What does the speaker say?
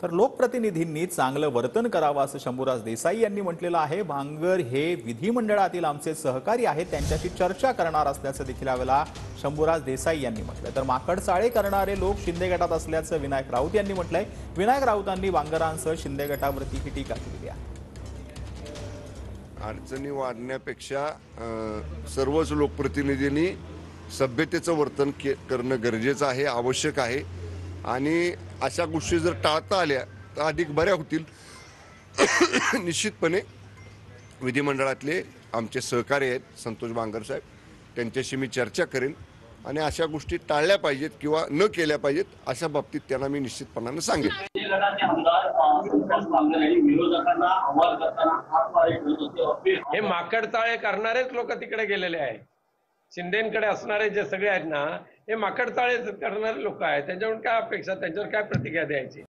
तर लोकप्रतिनिधींनी चांगलं वर्तन करावं असं शंभूराज देसाई यांनी म्हटलेलं आहे। भांगर हे विधिमंडळातील आमचे सहकारी आहेत, त्यांच्याशी चर्चा करणार असल्याचं देखील यावेळेला शंभूराज देसाई यांनी म्हटलं। तर माकडचाळे करणारे लोक शिंदे गटात असल्याचं विनायक राऊत यांनी म्हटलंय। विनायक राऊतांनी भांगरांसह शिंदे गटावरती ही टीका केली आहे। अडचणी वाढण्यापेक्षा सर्वच लोकप्रतिनिधींनी सभ्यतेचं वर्तन करणं गरजेचं आहे, आवश्यक आहे आणि अशा गोष्टी जर टाळता आल्या तर अधिक बऱ्या होतील। निश्चितपणे विधिमंडळातले आमचे सहकारी आहेत संतोष बांगर साहेब, त्यांच्याशी मी चर्चा करेन आणि अशा गोष्टी टाळल्या पाहिजेत किंवा न केल्या पाहिजेत अशा बाबतीत त्यांना मी निश्चितपणाने सांगेन। हे माकडचाळे करणारेच लोक तिकडे गेलेले आहेत। शिंदेकडे असणारे जे सगळे आहेत ना, हे माकडचाळे करणारे लोक आहेत। त्यांच्याकडून काय अपेक्षा, त्यांच्यावर काय प्रतिक्रिया द्यायची?